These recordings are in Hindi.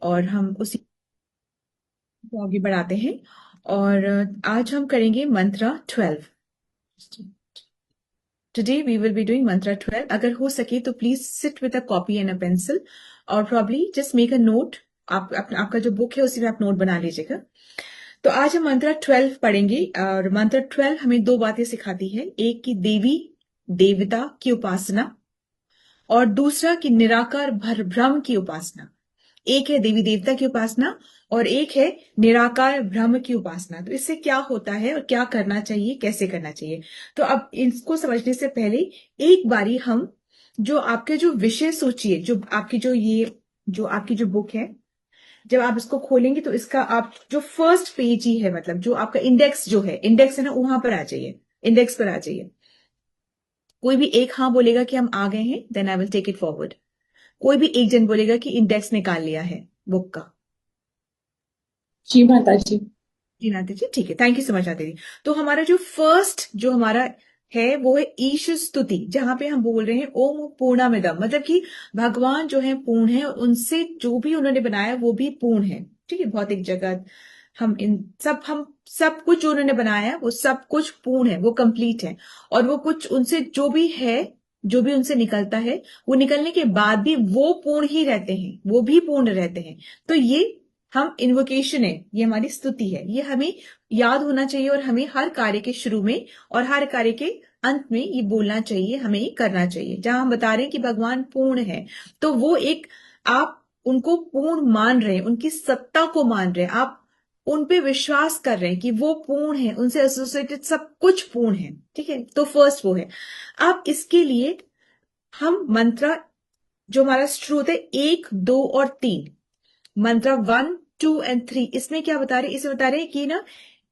और हम उसी को आगे बढ़ाते हैं। और आज हम करेंगे mantra 12। Today we will be doing mantra 12। अगर हो सके तो please sit with a copy and a pencil और probably just make a note. आपका जो बुक है उसी में आप नोट बना लीजिएगा। तो आज हम मंत्रा 12 पढ़ेंगे और मंत्र 12 हमें दो बातें सिखाती है। एक की देवी देवता की उपासना और दूसरा कि निराकार ब्रह्म की उपासना। एक है देवी देवता की उपासना और एक है निराकार ब्रह्म की उपासना। तो इससे क्या होता है और क्या करना चाहिए, कैसे करना चाहिए। तो अब इसको समझने से पहले एक बारी हम जो आपके जो विषय सोचिए, जो आपकी जो बुक है, जब आप इसको खोलेंगे तो इसका आप जो फर्स्ट पेज ही है, मतलब जो आपका इंडेक्स जो है, इंडेक्स है ना, वहां पर आ जाइए, इंडेक्स पर आ जाइए। कोई भी एक हाँ बोलेगा कि हम आ गए हैं, then I will take it forward. कोई भी एक जन बोलेगा कि इंडेक्स निकाल लिया है बुक का। जी माता जी। जी नाते जी, ठीक है, थैंक यू सो मच नाते जी। तो हमारा जो फर्स्ट जो हमारा है वो है ईश स्तुति, जहां पे हम बोल रहे हैं ओम पूर्णामिदम, मतलब कि भगवान जो है पूर्ण है, उनसे जो भी उन्होंने बनाया वो भी पूर्ण है। ठीक है, भौतिक जगत, हम सब कुछ जो उन्होंने बनाया है वो सब कुछ पूर्ण है, वो कंप्लीट है। और वो कुछ उनसे जो भी है, जो भी उनसे निकलता है, वो निकलने के बाद भी वो पूर्ण ही रहते हैं, वो भी पूर्ण रहते हैं। तो ये हम इन्वोकेशन है, ये हमारी स्तुति है, ये हमें याद होना चाहिए और हमें हर कार्य के शुरू में और हर कार्य के अंत में ये बोलना चाहिए, हमें ये करना चाहिए। जहां हम बता रहे हैं कि भगवान पूर्ण है, तो वो एक, आप उनको पूर्ण मान रहे हैं, उनकी सत्ता को मान रहे हैं, आप उन पे विश्वास कर रहे हैं कि वो पूर्ण है, उनसे एसोसिएटेड सब कुछ पूर्ण है। ठीक है, तो फर्स्ट वो है। अब इसके लिए हम मंत्र, जो हमारा श्रुत है 1, 2 और 3, मंत्र 1, 2 एंड 3, इसमें क्या बता रहे हैं, इसे बता रहे हैं कि ना,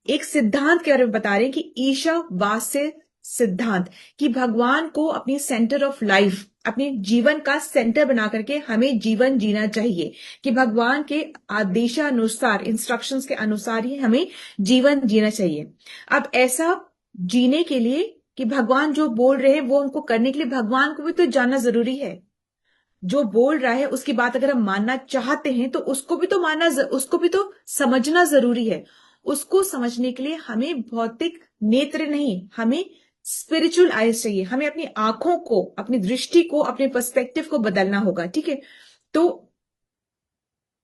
एक सिद्धांत के बारे में बता रहे हैं कि ईशावास्य सिद्धांत, कि भगवान को अपनी सेंटर ऑफ लाइफ, अपने जीवन का सेंटर बना करके हमें जीवन जीना चाहिए, कि भगवान के आदेशानुसार, इंस्ट्रक्शंस के अनुसार ही हमें जीवन जीना चाहिए। अब ऐसा जीने के लिए कि भगवान जो बोल रहे हैं वो हमको करने के लिए भगवान को भी तो जानना जरूरी है। जो बोल रहा है उसकी बात अगर हम मानना चाहते हैं तो उसको भी तो उसको भी तो समझना जरूरी है। उसको समझने के लिए हमें भौतिक नेत्र नहीं, हमें स्पिरिचुअल आइज चाहिए। हमें अपनी आंखों को, अपनी दृष्टि को, अपने पर्सपेक्टिव को बदलना होगा। ठीक है, तो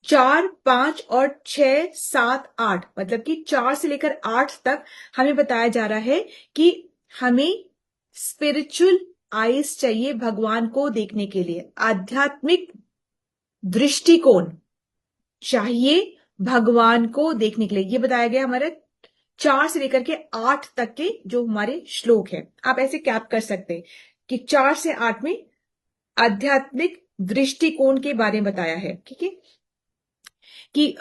4, 5 और 6, 7, 8, मतलब कि 4 से लेकर 8 तक हमें बताया जा रहा है कि हमें स्पिरिचुअल आइज चाहिए भगवान को देखने के लिए, आध्यात्मिक दृष्टिकोण चाहिए भगवान को देखने के लिए। ये बताया गया हमारे 4 से लेकर के 8 तक के जो हमारे श्लोक है। आप ऐसे कैप कर सकते हैं कि 4 से 8 में आध्यात्मिक दृष्टिकोण के बारे में बताया है। ठीक है, कि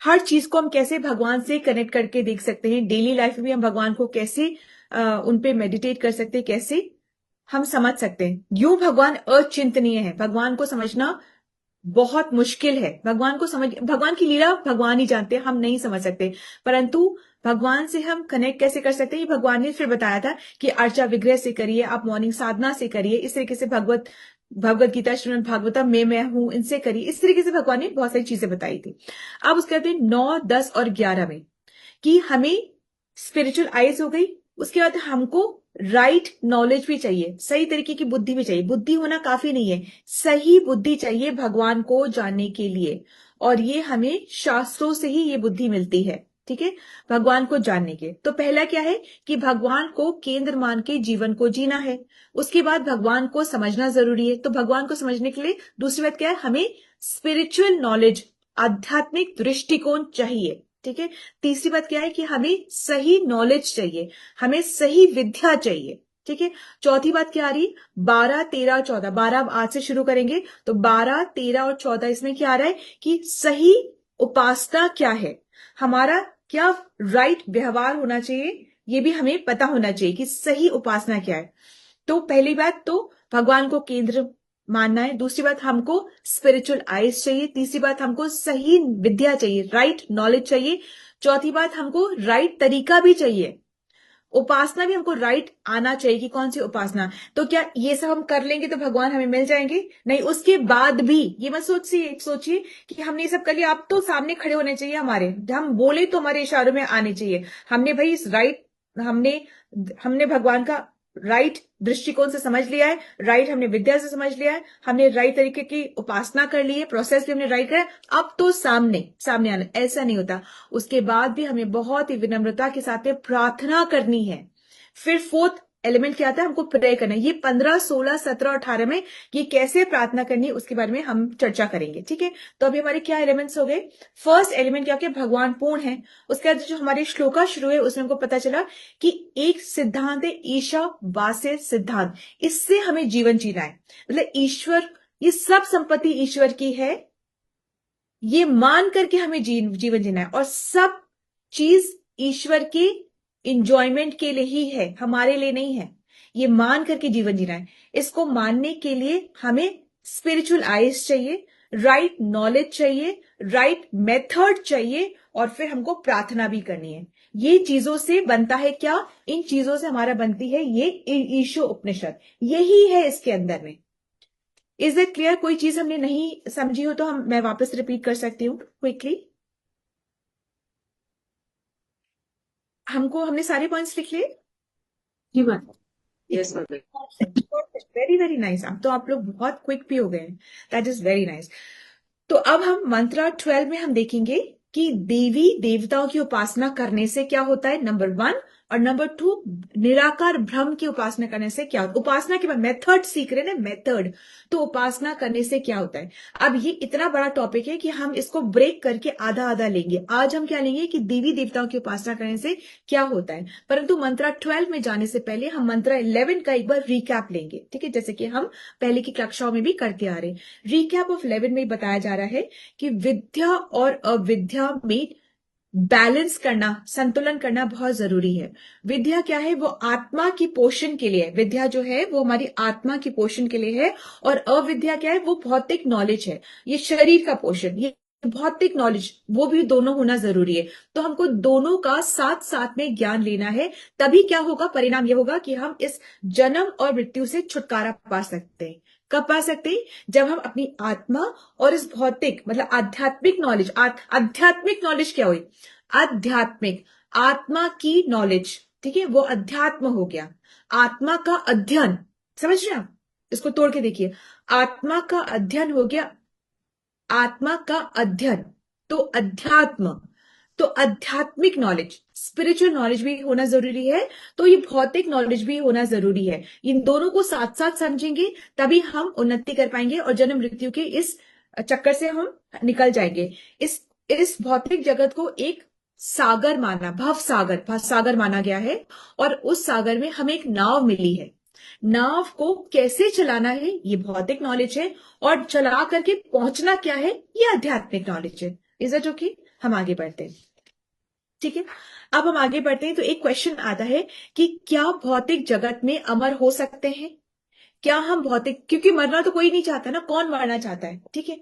हर चीज को हम कैसे भगवान से कनेक्ट करके देख सकते हैं, डेली लाइफ में भी हम भगवान को कैसे उन पे मेडिटेट कर सकते हैं, कैसे हम समझ सकते हैं। यूं भगवान अचिंतनीय है, भगवान को समझना बहुत मुश्किल है। भगवान की लीला भगवान ही जानते हैं, हम नहीं समझ सकते। परंतु भगवान से हम कनेक्ट कैसे कर सकते हैं, ये भगवान ने फिर बताया था कि अर्चा विग्रह से करिए, आप मॉर्निंग साधना से करिए, इस तरीके से भगवत गीता, श्रीमद् भागवतम में मैं हूं, इनसे करिए। इस तरीके से भगवान ने बहुत सारी चीजें बताई थी। अब उसके बाद 9, 10 और 11 में कि हमें स्पिरिचुअल आइज हो गई। उसके बाद हमको राइट नॉलेज भी चाहिए, सही तरीके की बुद्धि भी चाहिए। बुद्धि होना काफी नहीं है, सही बुद्धि चाहिए भगवान को जानने के लिए, और ये हमें शास्त्रों से ही ये बुद्धि मिलती है। ठीक है, भगवान को जानने के तो पहला क्या है कि भगवान को केंद्र मान के जीवन को जीना है। उसके बाद भगवान को समझना जरूरी है। तो भगवान को समझने के लिए दूसरी बात क्या है, हमें स्पिरिचुअल नॉलेज, आध्यात्मिक दृष्टिकोण चाहिए। ठीक है, तीसरी बात क्या है कि हमें सही नॉलेज चाहिए, हमें सही विद्या चाहिए। ठीक है, चौथी बात क्या आ रही, 12, 13 और 14, 12 आज से शुरू करेंगे, तो 12, 13 और 14 इसमें क्या आ रहा है कि सही उपासना क्या है, हमारा क्या राइट व्यवहार होना चाहिए, ये भी हमें पता होना चाहिए कि सही उपासना क्या है। तो पहली बात तो भगवान को केंद्र मानना है। दूसरी बात हमको स्पिरिचुअल आइज चाहिए। तीसरी बात हमको सही विद्या चाहिए, राइट नॉलेज चाहिए। चौथी बात हमको राइट तरीका भी चाहिए। उपासना भी हमको राइट आना चाहिए कि कौन सी उपासना। तो क्या ये सब हम कर लेंगे तो भगवान हमें मिल जाएंगे? नहीं, उसके बाद भी ये मत सोचिए कि हमने ये सब कर लिया, आप तो सामने खड़े होने चाहिए हमारे, हम बोले तो हमारे इशारों में आने चाहिए। हमने भाई इस राइट, हमने हमने भगवान का राइट दृष्टिकोण से समझ लिया है, राइट हमने विद्या से समझ लिया है, हमने राइट तरीके की उपासना कर ली है, प्रोसेस भी हमने राइट करा है, अब तो सामने सामने आना। ऐसा नहीं होता। उसके बाद भी हमें बहुत ही विनम्रता के साथ में प्रार्थना करनी है। फिर फोर्थ एलिमेंट क्या आता है? हमको प्रे करना है। ये 15, 16, 17 और 18 में ये कैसे प्रार्थना करनी है उसके बारे में हम चर्चा करेंगे, ठीक है। तो अभी हमारे क्या एलिमेंट्स हो गए? फर्स्ट एलिमेंट क्या, भगवान पूर्ण है। उसके बाद जो हमारे श्लोका शुरू है उसमें हमको पता चला कि एक सिद्धांत है ईशावास्य सिद्धांत, इससे हमें जीवन जीना है। मतलब ईश्वर, ये सब संपत्ति ईश्वर की है, ये मान करके हमें जीवन जीना है, और सब चीज ईश्वर के इंजॉयमेंट के लिए ही है, हमारे लिए नहीं है। ये मान करके जीवन जीना है। इसको मानने के लिए हमें स्पिरिचुअल आइज चाहिए, राइट नॉलेज चाहिए, राइट मेथड चाहिए, और फिर हमको प्रार्थना भी करनी है। ये चीजों से बनता है क्या? इन चीजों से हमारा बनती है ये ईशो उपनिषद, यही है इसके अंदर में। Is it clear? कोई चीज हमने नहीं समझी हो तो मैं वापस रिपीट कर सकती हूँ क्विकली। हमने सारे पॉइंट्स लिख लिए? जी माता। Yes, very very nice. अब तो आप लोग बहुत क्विक भी हो गए हैं, दैट इज वेरी नाइस। तो अब हम मंत्रा 12 में हम देखेंगे कि देवी देवताओं की उपासना करने से क्या होता है, नंबर 1, और नंबर 2 निराकार ब्रह्म की उपासना करने से क्या होता है। उपासना के बाद मेथड सीख रहे हैं ना, मेथड। तो उपासना करने से क्या होता है। अब ये इतना बड़ा टॉपिक है कि हम इसको ब्रेक करके आधा आधा लेंगे। आज हम क्या लेंगे कि देवी देवताओं की उपासना करने से क्या होता है, परंतु मंत्रा 12 में जाने से पहले हम मंत्रा 11 का एक बार रिकैप लेंगे, ठीक है, जैसे कि हम पहले की कक्षाओं में भी करते आ रहे हैं। रिकैप ऑफ 11 में बताया जा रहा है कि विद्या और अविद्या में बैलेंस करना, संतुलन करना बहुत जरूरी है। विद्या क्या है? वो आत्मा की पोषण के लिए है। विद्या जो है वो हमारी आत्मा की पोषण के लिए है, और अविद्या क्या है? वो भौतिक नॉलेज है, ये शरीर का पोषण, ये भौतिक नॉलेज, वो भी दोनों होना जरूरी है। तो हमको दोनों का साथ साथ में ज्ञान लेना है, तभी क्या होगा, परिणाम ये होगा कि हम इस जन्म और मृत्यु से छुटकारा पा सकते हैं। कब पा सकते हैं? जब हम अपनी आत्मा और इस भौतिक मतलब आध्यात्मिक नॉलेज, आध्यात्मिक नॉलेज क्या हुई? आध्यात्मिक, आत्मा की नॉलेज, ठीक है, वो अध्यात्म हो गया। आत्मा का अध्ययन, समझ रहे हैं आप? इसको तोड़ के देखिए, आत्मा का अध्ययन हो गया, आत्मा का अध्ययन, तो अध्यात्म, तो आध्यात्मिक नॉलेज, स्पिरिचुअल नॉलेज भी होना जरूरी है, तो ये भौतिक नॉलेज भी होना जरूरी है। इन दोनों को साथ साथ समझेंगे तभी हम उन्नति कर पाएंगे और जन्म मृत्यु के इस चक्कर से हम निकल जाएंगे। इस भौतिक जगत को एक सागर माना, भव सागर माना गया है, और उस सागर में हमें एक नाव मिली है। नाव को कैसे चलाना है ये भौतिक नॉलेज है, और चला करके पहुंचना क्या है ये आध्यात्मिक नॉलेज है। Is it okay? हम आगे बढ़ते हैं, ठीक है। अब हम आगे बढ़ते हैं तो एक क्वेश्चन आता है कि क्या भौतिक जगत में अमर हो सकते हैं? क्या हम भौतिक, क्योंकि मरना तो कोई नहीं चाहता ना, कौन मरना चाहता है, ठीक है।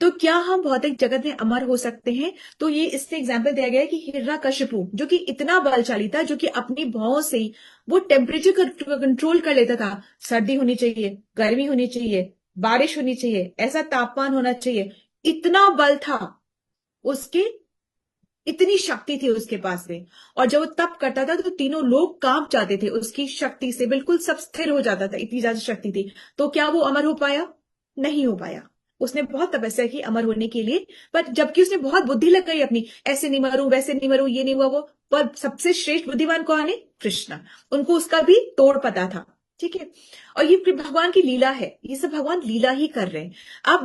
तो क्या हम भौतिक जगत में अमर हो सकते हैं? तो ये इससे एग्जाम्पल दिया गया है कि हिरण्यकशिपु जो कि इतना बलशाली था, जो कि अपनी भौं से ही वो टेम्परेचर कंट्रोल कर लेता था। सर्दी होनी चाहिए, गर्मी होनी चाहिए, बारिश होनी चाहिए, ऐसा तापमान होना चाहिए, इतना बल था उसके, इतनी शक्ति थी उसके पास में। और जब वो तप करता था तो तीनों लोग कांप जाते थे उसकी शक्ति से, बिल्कुल सब स्थिर हो जाता था, इतनी ज्यादा शक्ति थी। तो क्या वो अमर हो पाया? नहीं हो पाया। उसने बहुत तपस्या की अमर होने के लिए, पर जबकि उसने बहुत बुद्धि लग गई अपनी, ऐसे नहीं मरूं, वैसे नहीं मरूं, ये नहीं हुआ वो, पर सबसे श्रेष्ठ बुद्धिमान कौन है? कृष्ण। उनको उसका भी तोड़ पता था, ठीक है। और ये भगवान की लीला है, ये सब भगवान लीला ही कर रहे हैं। अब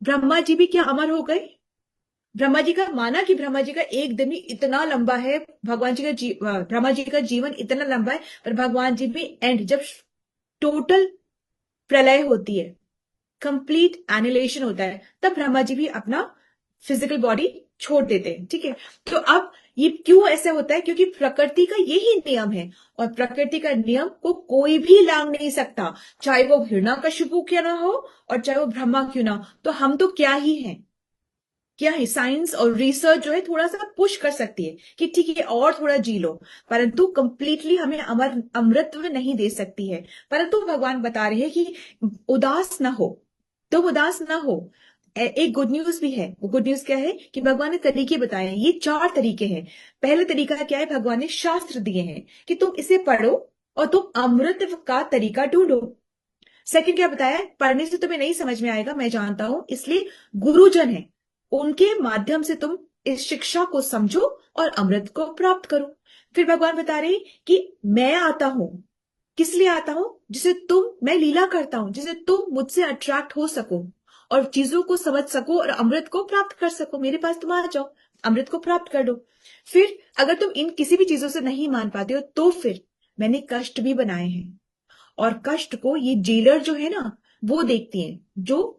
ब्रह्मा जी भी क्या अमर हो गए? ब्रह्मा जी का माना कि ब्रह्मा जी का एक दिन ही इतना लंबा है, भगवान जी का ब्रह्मा जी का जीवन इतना लंबा है, पर भगवान जी भी एंड, जब टोटल प्रलय होती है, कंप्लीट एनिलेशन होता है, तब ब्रह्मा जी भी अपना फिजिकल बॉडी छोड़ देते हैं, ठीक है। तो अब ये क्यों ऐसा होता है? क्योंकि प्रकृति का यही नियम है, और प्रकृति का नियम को कोई भी लांघ नहीं सकता, चाहे वो हिरण्यकशिपु क्यों ना हो और चाहे वो ब्रह्मा क्यों ना हो। तो हम तो क्या ही हैं, क्या है, साइंस और रिसर्च जो है थोड़ा सा पुश कर सकती है कि ठीक है और थोड़ा जी लो, परंतु कंप्लीटली हमें अमृतत्व नहीं दे सकती है। परंतु भगवान बता रहे हैं कि उदास ना हो, तुम उदास ना हो। एक गुड न्यूज भी है। वो गुड न्यूज क्या है कि भगवान ने तरीके बताए हैं। ये 4 तरीके हैं। पहले तरीका क्या है, भगवान ने शास्त्र दिए हैं कि तुम इसे पढ़ो और तुम अमृत का तरीका ढूंढो। सेकंड क्या बताया है, पढ़ने से तुम्हें नहीं समझ में आएगा, मैं जानता हूं, इसलिए गुरुजन है, उनके माध्यम से तुम इस शिक्षा को समझो और अमृत को प्राप्त करो। फिर भगवान बता रहे कि मैं आता हूं, किस लिए आता हूं, जिसे तुम, मैं लीला करता हूं जिसे तुम मुझसे अट्रैक्ट हो सको और चीजों को समझ सको और अमृत को प्राप्त कर सको। मेरे पास तुम आ जाओ, अमृत को प्राप्त कर दो। फिर अगर तुम इन किसी भी चीजों से नहीं मान पाते हो तो फिर मैंने कष्ट भी बनाए हैं, और कष्ट को ये जेलर जो है ना वो देखती है, जो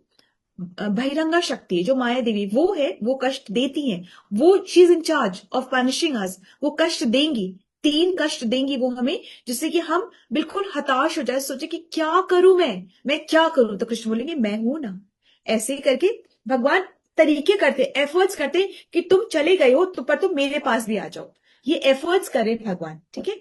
बहिरंगा शक्ति है, जो माया देवी वो है, वो कष्ट देती है। वो she is in charge of punishing us. वो कष्ट देंगी, 3 कष्ट देंगी वो हमें, जिससे कि हम बिल्कुल हताश हो जाए, सोचे कि क्या करूं मैं क्या करूं। तो कृष्ण बोलेंगे मैं हूं ना। ऐसे ही करके भगवान तरीके करते, एफर्ट्स करते कि तुम चले गए हो तो पर तुम मेरे पास भी आ जाओ। ये एफर्ट्स करे भगवान, ठीक है।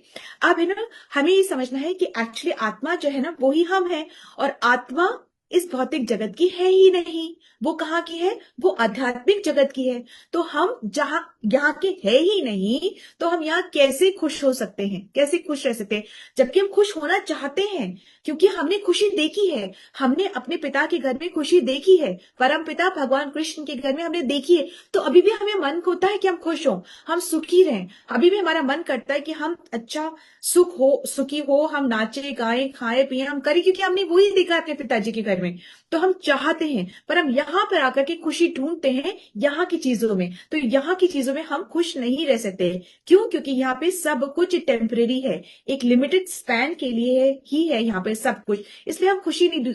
अब है ना, हमें ये समझना है कि एक्चुअली आत्मा जो है ना वो ही हम है, और आत्मा इस भौतिक जगत की है ही नहीं। वो कहाँ की है, वो आध्यात्मिक जगत की है। तो हम जहां यहाँ के है ही नहीं, तो हम यहाँ कैसे खुश हो सकते हैं, कैसे खुश रह सकते हैं, जबकि हम खुश होना चाहते हैं, क्योंकि हमने खुशी देखी है। हमने अपने पिता के घर में खुशी देखी है, परम पिता भगवान कृष्ण के घर में हमने देखी है। तो अभी भी हमें मन होता है कि हम खुश हो, हम सुखी रहें। अभी भी हमारा मन करता है कि हम अच्छा सुखी हो, हम नाचे गाएं खाए पिए हम करें, क्योंकि हमने वही देखा है अपने पिताजी के घर में। तो हम चाहते हैं, पर हम यहाँ पर आकर के खुशी ढूंढते हैं यहाँ की चीजों में। तो यहाँ की चीजों में हम खुश नहीं रह सकते। क्यों? क्योंकि यहाँ पे सब कुछ टेम्परेरी है, एक लिमिटेड स्पैन के लिए ही है यहाँ पे सब कुछ। इसलिए हम खुशी नहीं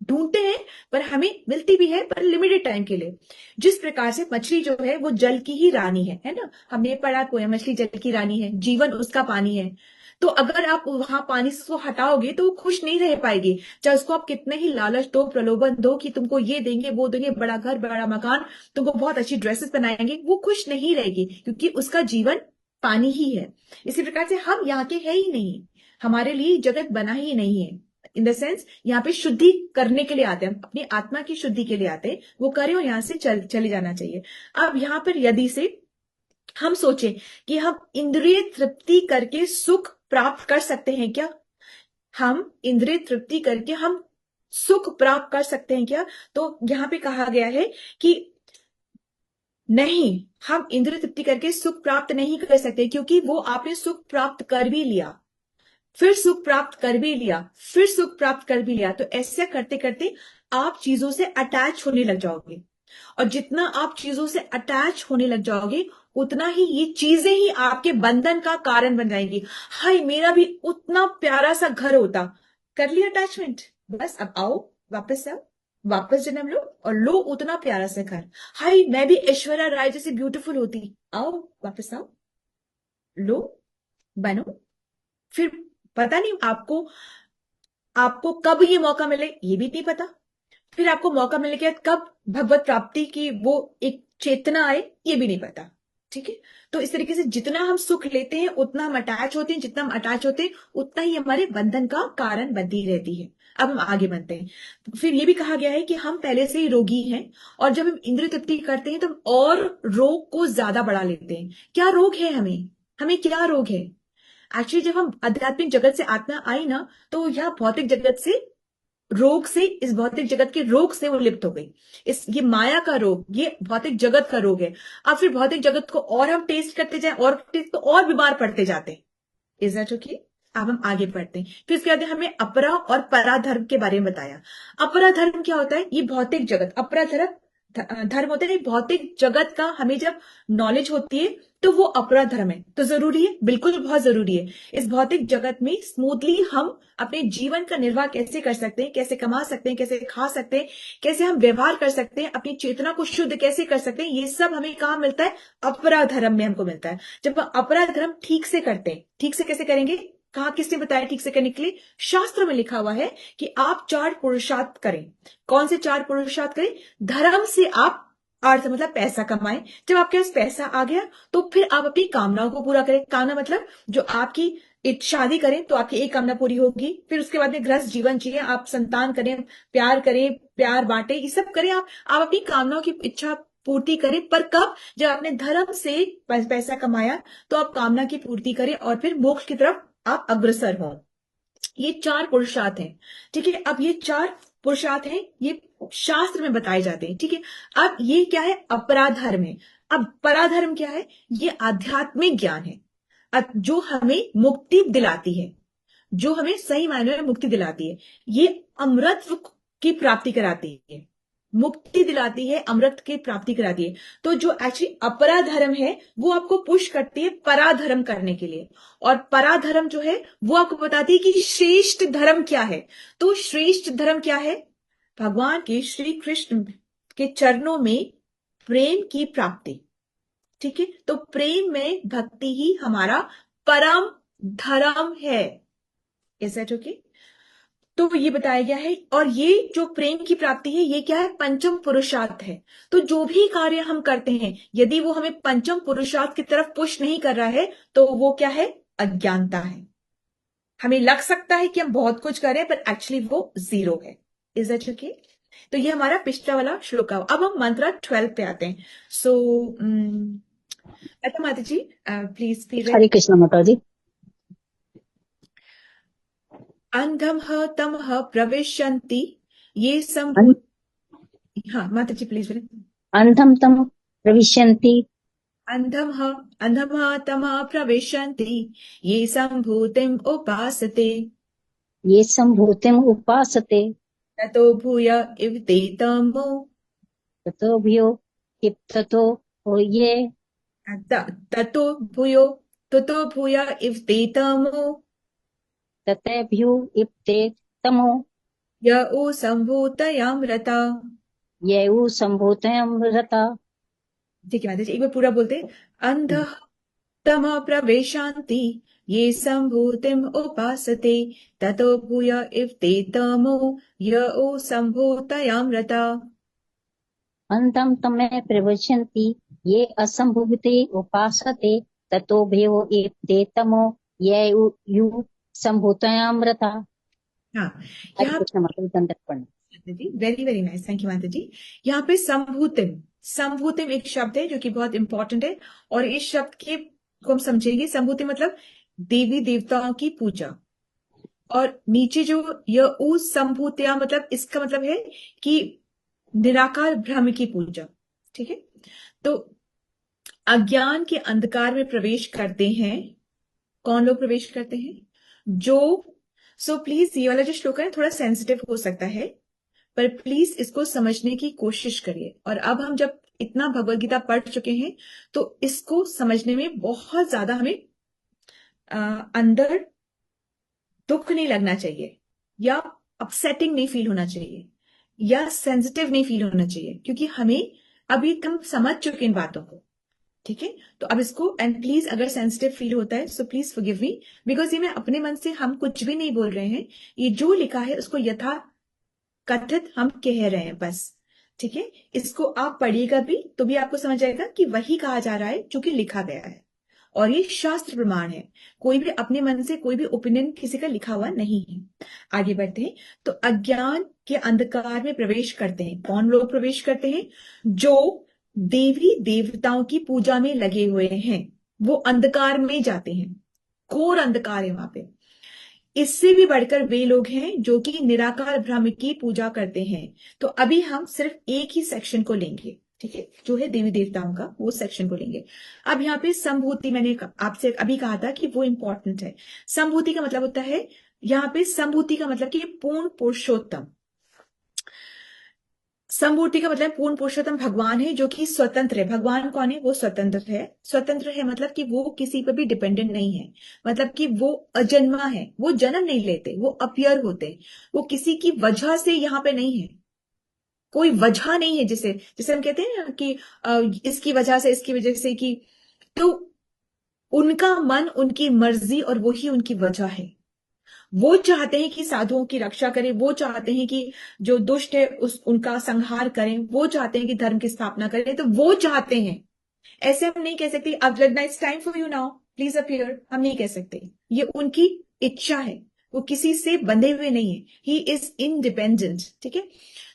ढूंढते हैं, पर हमें मिलती भी है, पर लिमिटेड टाइम के लिए। जिस प्रकार से मछली जो है वो जल की ही रानी है ना। हमने पढ़ा पोएम, मछली जल की रानी है, जीवन उसका पानी है। तो अगर आप वहां पानी से उसको हटाओगे तो वो खुश नहीं रह पाएगी, चाहे उसको आप कितने ही लालच दो, प्रलोभन दो कि तुमको ये देंगे वो देंगे, बड़ा घर बड़ा मकान, तुमको बहुत अच्छी ड्रेसेस बनाएंगे, वो खुश नहीं रहेगी, क्योंकि उसका जीवन पानी ही है। इसी प्रकार से हम यहाँ के है ही नहीं, हमारे लिए जगत बना ही नहीं है। इन द सेंस यहाँ पे शुद्धि करने के लिए आते हैं, अपनी आत्मा की शुद्धि के लिए आते हैं, वो करें और यहाँ से चले जाना चाहिए। अब यहाँ पर यदि से हम सोचें कि हम इंद्रिय तृप्ति करके सुख प्राप्त कर सकते हैं क्या, हम इंद्रिय तृप्ति करके हम सुख प्राप्त कर सकते हैं क्या, तो यहां पे कहा गया है कि नहीं, हम इंद्रिय तृप्ति करके सुख प्राप्त नहीं कर सकते, क्योंकि वो आपने सुख प्राप्त कर भी लिया, फिर सुख प्राप्त कर भी लिया, फिर सुख प्राप्त कर भी लिया। तो ऐसे करते करते आप चीजों से अटैच होने लग जाओगे, और जितना आप चीजों से अटैच होने लग जाओगे उतना ही ये चीजें ही आपके बंधन का कारण बन जाएंगी। हाय मेरा भी उतना प्यारा सा घर होता, कर लिया अटैचमेंट, बस अब आओ वापस आओ, वापस जन्म लो और लो उतना प्यारा सा घर। हाय मैं भी ऐश्वर्या राय जैसी ब्यूटीफुल होती, आओ वापस आओ, लो बनो। फिर पता नहीं आपको आपको कब ये मौका मिले ये भी नहीं पता, फिर आपको मौका मिलने के बाद कब भगवत प्राप्ति की वो एक चेतना आए ये भी नहीं पता, ठीक है। तो इस तरीके से जितना हम सुख लेते हैं उतना हम अटैच होते हैं, जितना हम अटैच होते हैं उतना ही हमारे बंधन का कारण बनती रहती है। अब हम आगे बढ़ते हैं। फिर ये भी कहा गया है कि हम पहले से ही रोगी हैं, और जब हम इंद्रिय तृप्ति करते हैं तो हम और रोग को ज्यादा बढ़ा लेते हैं। क्या रोग है हमें, हमें क्या रोग है? एक्चुअली जब हम आध्यात्मिक जगत से आत्मा आई ना, तो यह भौतिक जगत से रोग से, इस भौतिक जगत के रोग से वो लिप्त हो गई। ये माया का रोग, ये भौतिक जगत का रोग है। अब फिर भौतिक जगत को और हम टेस्ट करते जाए और टेस्ट तो और बीमार पड़ते जाते हैं। Is that okay? अब हम आगे बढ़ते हैं। फिर उसके बाद हमें अपरा और परा धर्म के बारे में बताया। अपरा धर्म क्या होता है? ये भौतिक जगत, अपरा धर्म धर्म होता है भौतिक जगत का, हमें जब नॉलेज होती है तो वो अपरा धर्म है। तो जरूरी है, बिल्कुल बहुत जरूरी है। इस भौतिक जगत में स्मूथली हम अपने जीवन का निर्वाह कैसे कर सकते हैं, कैसे कमा सकते हैं, कैसे खा सकते हैं, कैसे हम व्यवहार कर सकते हैं, अपनी चेतना को शुद्ध कैसे कर सकते हैं, ये सब हमें कहाँ मिलता है? अपरा धर्म में हमको मिलता है। जब हम अपरा धर्म ठीक से करते हैं, ठीक से कैसे करेंगे, कहा किसने बताया ठीक से करने के लिए? शास्त्र में लिखा हुआ है कि आप 4 पुरुषार्थ करें। कौन से 4 पुरुषार्थ करें? धर्म से आप अर्थ मतलब पैसा कमाएं। जब आपके पास पैसा आ गया तो फिर आप अपनी कामनाओं को पूरा करें। कामना मतलब जो आपकी शादी करें तो आपकी एक कामना पूरी होगी, फिर उसके बाद में गृहस्थ जीवन जिए, आप संतान करें, करें, प्यार बांटे, ये सब करें। आप अपनी कामनाओं की इच्छा पूर्ति करें। पर कब? जब आपने धर्म से पैसा कमाया तो आप कामना की पूर्ति करें और फिर मोक्ष की तरफ आप अग्रसर हों। ये 4 पुरुषार्थ हैं। ठीक है, अब ये 4 पुरुषार्थ हैं, ये शास्त्र में बताए जाते हैं। ठीक है, अब ये क्या है? अपराधर्म है। अब पराधर्म क्या है? ये आध्यात्मिक ज्ञान है, जो हमें मुक्ति दिलाती है, जो हमें सही मायने में मुक्ति दिलाती है। ये अमृत की प्राप्ति कराती है, मुक्ति दिलाती है, अमृत की प्राप्ति कराती है। तो जो एक्चुअली अपराधर्म है वो आपको पुश करती है पराधर्म करने के लिए, और पराधर्म जो है वो आपको बताती है कि श्रेष्ठ धर्म क्या है। तो श्रेष्ठ धर्म क्या है? भगवान के श्री कृष्ण के चरणों में प्रेम की प्राप्ति। ठीक है, तो प्रेम में भक्ति ही हमारा परम धर्म है। Is that okay? तो ये बताया गया है, और ये जो प्रेम की प्राप्ति है ये क्या है? पंचम पुरुषार्थ है। तो जो भी कार्य हम करते हैं यदि वो हमें पंचम पुरुषार्थ की तरफ पुश नहीं कर रहा है तो वो क्या है? अज्ञानता है। हमें लग सकता है कि हम बहुत कुछ कर रहे हैं पर एक्चुअली वो 0 है। Is that okay? तो ये हमारा पिछला वाला श्लोक है। अब हम मंत्र 12 पे आते हैं। So Lata Mata ji, please be here ready. Krishna Mata ji. अंधम तम प्रविशन्ति ये अन- संभूत। हाँ माता जी प्लीज बोले। अंधम तम प्रविशन्ति अंधम तमः प्रविशन्ति ये सम्भूतिम् उपासते ये संभूतिम उपासते ततो भूय इव ते तमो। ततो भयो ततो ये ततो भूयो ततो भूय इव ते तमो ततभ्यो इप्ते तमो य उ सम्भूतयामृता। येउ संभूतमृता। ठीक है माता जी, एक बार पूरा बोलते। अंध तमः प्रविशन्ति ये सम्भूतिम् उपासते ततो भूय इव ते तमो य उ सम्भूतयामृता। अंधम तमे प्रविशन्ति ये असंभूते उपासते ततो भयो इप्ते तमो येउ संभूतमृता। हाँ, हरे यहाँ कृष्ण माता जी, दंडवत प्रणाम। Very very nice, thank you माता जी। यहाँ पे संभूतिम, संभूतिम एक शब्द है जो कि बहुत इंपॉर्टेंट है, और इस शब्द के को हम समझेंगे। संभूतिम मतलब देवी देवताओं की पूजा, और नीचे जो यह उ संभूतिया मतलब इसका मतलब है कि निराकार ब्रह्म की पूजा। ठीक है, तो अज्ञान के अंधकार में प्रवेश करते हैं। कौन लोग प्रवेश करते हैं? जो प्लीज ये वाला जो श्लोक है थोड़ा सेंसिटिव हो सकता है, पर प्लीज इसको समझने की कोशिश करिए। और अब हम जब इतना भगवत गीता पढ़ चुके हैं तो इसको समझने में बहुत ज्यादा हमें अंदर दुख नहीं लगना चाहिए, या अपसेटिंग नहीं फील होना चाहिए, या सेंसिटिव नहीं फील होना चाहिए, क्योंकि हमें अभी हम समझ चुके इन बातों को। ठीक है, तो अब इसको, एंड प्लीज अगर सेंसिटिव फील होता है so please forgive me, because ये मैं अपने मन से हम कुछ भी नहीं बोल रहे हैं, ये जो लिखा है उसको यथा कथित हम कह रहे हैं बस। ठीक है, इसको आप पढ़िएगा भी तो भी आपको समझ आएगा कि वही कहा जा रहा है जो कि लिखा गया है, और ये शास्त्र प्रमाण है। कोई भी अपने मन से कोई भी ओपिनियन किसी का लिखा हुआ नहीं है। आगे बढ़ते हैं। तो अज्ञान के अंधकार में प्रवेश करते हैं। कौन लोग प्रवेश करते हैं? जो देवी देवताओं की पूजा में लगे हुए हैं, वो अंधकार में जाते हैं। घोर अंधकार है वहां पे। इससे भी बढ़कर वे लोग हैं जो कि निराकार ब्रह्म की पूजा करते हैं। तो अभी हम सिर्फ एक ही सेक्शन को लेंगे, ठीक है, जो है देवी देवताओं का, वो सेक्शन को लेंगे। अब यहाँ पे संभूति, मैंने आपसे अभी कहा था कि वो इंपॉर्टेंट है। संभूति का मतलब होता है, यहाँ पे संभूति का मतलब कि पूर्ण पुरुषोत्तम। संभूति का मतलब पूर्ण पुरुषोत्तम भगवान है जो कि स्वतंत्र है। भगवान कौन है? वो स्वतंत्र है। स्वतंत्र है मतलब कि वो किसी पर भी डिपेंडेंट नहीं है, मतलब कि वो अजन्मा है, वो जन्म नहीं लेते, वो अपीयर होते, वो किसी की वजह से यहाँ पे नहीं है। कोई वजह नहीं है, जिसे जिसे हम कहते हैं ना कि इसकी वजह से, इसकी वजह से कि, तो उनका मन, उनकी मर्जी, और वही उनकी वजह है। वो चाहते हैं कि साधुओं की रक्षा करें, वो चाहते हैं कि जो दुष्ट है उनका संहार करें, वो चाहते हैं कि धर्म की स्थापना करें, तो वो चाहते हैं। ऐसे हम नहीं कह सकते अब लगना it's time for you now please appear, हम नहीं कह सकते। ये उनकी इच्छा है, वो किसी से बंधे हुए नहीं है, ही इज इंडिपेंडेंट, ठीक है।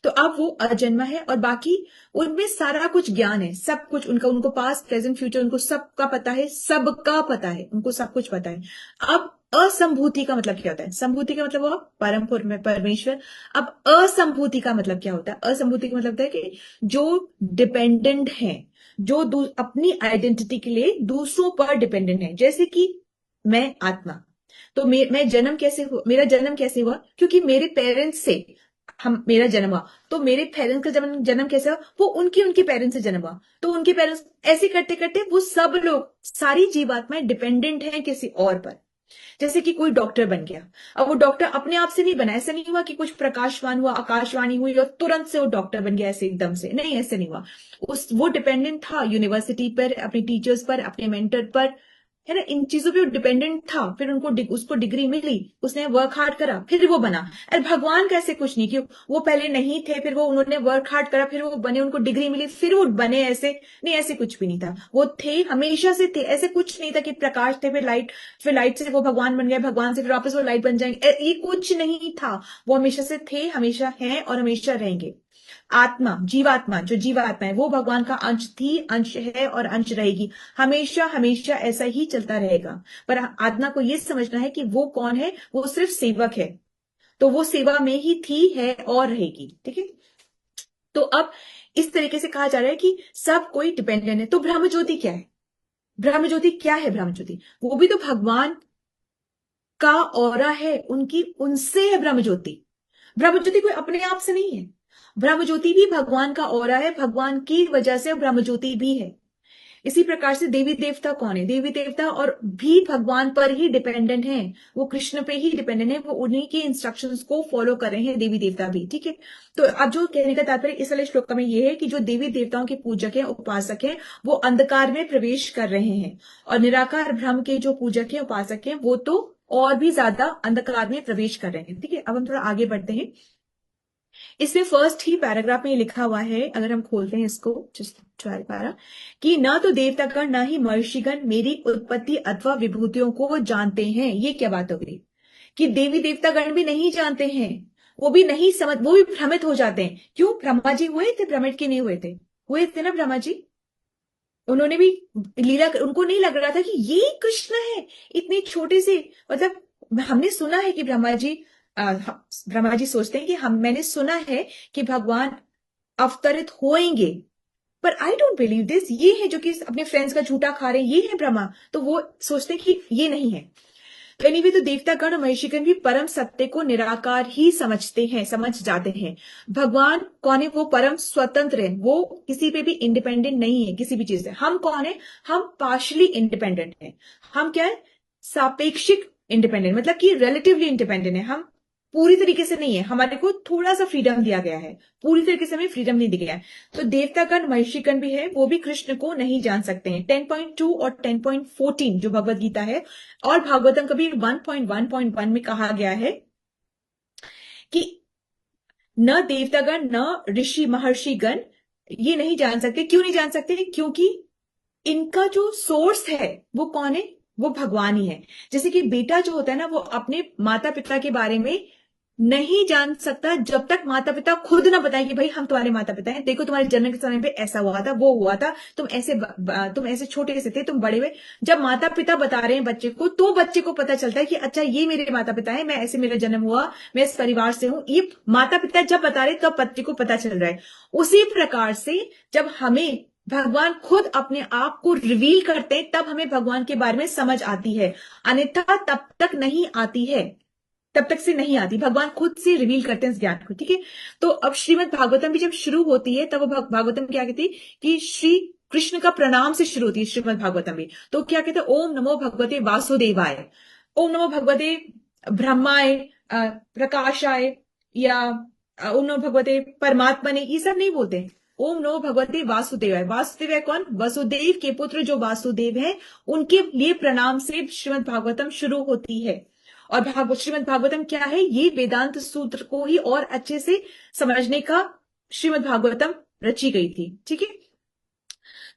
तो अब वो अजन्मा है और बाकी उनमें सारा कुछ ज्ञान है, सब कुछ उनका, उनको पास्ट प्रेजेंट फ्यूचर उनको सबका पता है, सबका पता है, उनको सब कुछ पता है। अब असंभूति का मतलब क्या होता है? संभूति का मतलब वो परम परमेश्वर। अब असंभूति का मतलब क्या होता है? असंभूति का मतलब होता है कि जो डिपेंडेंट है, जो अपनी आइडेंटिटी के लिए दूसरों पर डिपेंडेंट है। जैसे कि मैं आत्मा, तो मैं जन्म कैसे हुआ, मेरा जन्म कैसे हुआ? क्योंकि मेरे पेरेंट्स से मेरा जन्म हुआ। तो मेरे पेरेंट्स का जन्म कैसे हुआ? वो उनके उनके पेरेंट्स से जन्म हुआ। तो उनके पेरेंट्स, ऐसे करते करते वो सब लोग, सारी जीवात्माएं डिपेंडेंट हैं किसी और पर। जैसे कि कोई डॉक्टर बन गया, अब वो डॉक्टर अपने आप से नहीं बना, ऐसा नहीं हुआ कि कुछ प्रकाशवान हुआ, आकाशवाणी हुई और तुरंत से वो डॉक्टर बन गया ऐसे एकदम से, नहीं, ऐसे नहीं हुआ। वो डिपेंडेंट था यूनिवर्सिटी पर, अपने टीचर्स पर, अपने मेंटर पर, है ना, इन चीजों पे डिपेंडेंट था। फिर उसको डिग्री मिली, उसने वर्क हार्ड करा, फिर वो बना। अरे भगवान का ऐसे कुछ नहीं कि वो पहले नहीं थे, फिर वो उन्होंने वर्क हार्ड करा, फिर वो बने, उनको डिग्री मिली, फिर वो बने, ऐसे नहीं, ऐसे कुछ भी नहीं था। वो थे, हमेशा से थे। ऐसे कुछ नहीं था कि प्रकाश थे फिर लाइट से वो भगवान बन गए, भगवान से फिर वापस वो लाइट बन जाएंगे, ये कुछ नहीं था। वो हमेशा से थे, हमेशा हैं और हमेशा रहेंगे। आत्मा, जीवात्मा, जो जीवात्मा है वो भगवान का अंश थी, अंश है और अंश रहेगी, हमेशा हमेशा ऐसा ही चलता रहेगा। पर आत्मा को यह समझना है कि वो कौन है, वो सिर्फ सेवक है, तो वो सेवा में ही थी, है और रहेगी, ठीक है। तो अब इस तरीके से कहा जा रहा है कि सब कोई डिपेंडेंट है। तो ब्रह्म ज्योति क्या है? ब्रह्म ज्योति क्या है? ब्रह्म ज्योति वो भी तो भगवान का ऑरा है, उनसे है ब्रह्म ज्योति। ब्रह्म ज्योति कोई अपने आप से नहीं है, ब्रह्म ज्योति भी भगवान का ऑरा है, भगवान की वजह से ब्रह्म ज्योति भी है। इसी प्रकार से देवी देवता कौन है? देवी देवता और भी भगवान पर ही डिपेंडेंट हैं, वो कृष्ण पे ही डिपेंडेंट है, वो उन्हीं के इंस्ट्रक्शंस को फॉलो कर रहे हैं, देवी देवता भी, ठीक है। तो अब जो कहने का तात्पर्य इस वाले श्लोक में ये है कि जो देवी देवताओं के पूजक हैं, उपासक हैं, वो अंधकार में प्रवेश कर रहे हैं, और निराकार ब्रह्म के जो पूजक हैं, उपासक हैं, वो तो और भी ज्यादा अंधकार में प्रवेश कर रहे हैं, ठीक है। अब हम थोड़ा आगे बढ़ते हैं। इसमें फर्स्ट ही पैराग्राफ में लिखा हुआ है, अगर हम खोलते हैं इसको, जस्ट 12 पैरा, कि न तो देवतागण न ही महर्षिगण मेरी उत्पत्ति अथवा विभूतियों को जानते हैं। ये क्या बात हो गई कि देवी देवतागण भी नहीं जानते हैं, वो भी नहीं समझ, वो भी भ्रमित हो जाते हैं। क्यों? ब्रह्मा जी हुए थे भ्रमित, की नहीं हुए थे? हुए थे ना ब्रह्मा जी, उन्होंने भी लीला, उनको नहीं लग रहा था कि ये कृष्ण है, इतने छोटे से, मतलब हमने सुना है कि ब्रह्मा जी सोचते हैं कि मैंने सुना है कि भगवान अवतरित होएंगे, पर आई डोंट बिलीव दिस, ये है जो कि अपने फ्रेंड्स का झूठा खा रहे हैं, ये है ब्रह्मा। तो वो सोचते हैं कि ये नहीं है। तो एनीवे, तो देवतागण और महिषीगण भी परम सत्य को निराकार ही समझते हैं, समझ जाते हैं। भगवान कौन है? वो परम स्वतंत्र है, वो किसी पे भी इंडिपेंडेंट नहीं है, किसी भी चीज से। हम कौन है? हम पार्शली इंडिपेंडेंट हैं। हम क्या है? सापेक्षिक इंडिपेंडेंट, मतलब कि रिलेटिवली इंडिपेंडेंट है। हम पूरी तरीके से नहीं है, हमारे को थोड़ा सा फ्रीडम दिया गया है, पूरी तरीके से हमें फ्रीडम नहीं दिया गया है। तो देवतागण महिषीगण भी है, वो भी कृष्ण को नहीं जान सकते हैं। 10.2 और 10.14 जो भगवत गीता है, और भागवतम कभी 1.1.1 में कहा गया है कि न देवतागण न ऋषि महर्षिगण ये नहीं जान सकते। क्यों नहीं जान सकते? क्योंकि इनका जो सोर्स है वो कौन है? वो भगवान ही है। जैसे कि बेटा जो होता है ना, वो अपने माता पिता के बारे में नहीं जान सकता जब तक माता पिता खुद ना बताएं कि भाई हम तुम्हारे माता पिता हैं, देखो तुम्हारे जन्म के समय पे ऐसा हुआ था, वो हुआ था, तुम ऐसे छोटे से थे, तुम बड़े हुए। जब माता पिता बता रहे हैं बच्चे को, तो बच्चे को पता चलता है कि अच्छा ये मेरे माता पिता है, मैं ऐसे, मेरा जन्म हुआ, मैं इस परिवार से हूं। ये माता पिता जब बता रहे तब बच्चे को पता चल रहा है। उसी प्रकार से जब हमें भगवान खुद अपने आप को रिवील करते हैं, तब हमें भगवान के बारे में समझ आती है, अन्यथा तब तक नहीं आती है, तब तक से नहीं आती। भगवान खुद से रिवील करते हैं इस ज्ञान को, ठीक है। तो अब श्रीमद् भागवतम भी जब शुरू होती है, तब वो भागवतम क्या कहती है कि श्री कृष्ण का प्रणाम से शुरू होती है श्रीमद् भागवतम भी। तो क्या कहते हैं? ओम नमो भगवते वासुदेवाय, ओम नमो भगवते ब्रह्माय, प्रकाशाय, या ओम नमो भगवते परमात्मा ने, ये सब नहीं बोलते। ओम नमो भगवते वासुदेवाय। वासुदेव कौन? वसुदेव के पुत्र जो वासुदेव है, उनके लिए प्रणाम से श्रीमद् भागवतम शुरू होती है। और श्रीमद् भागवतम क्या है, ये वेदांत सूत्र को ही और अच्छे से समझने का श्रीमद् भागवतम रची गई थी। ठीक है,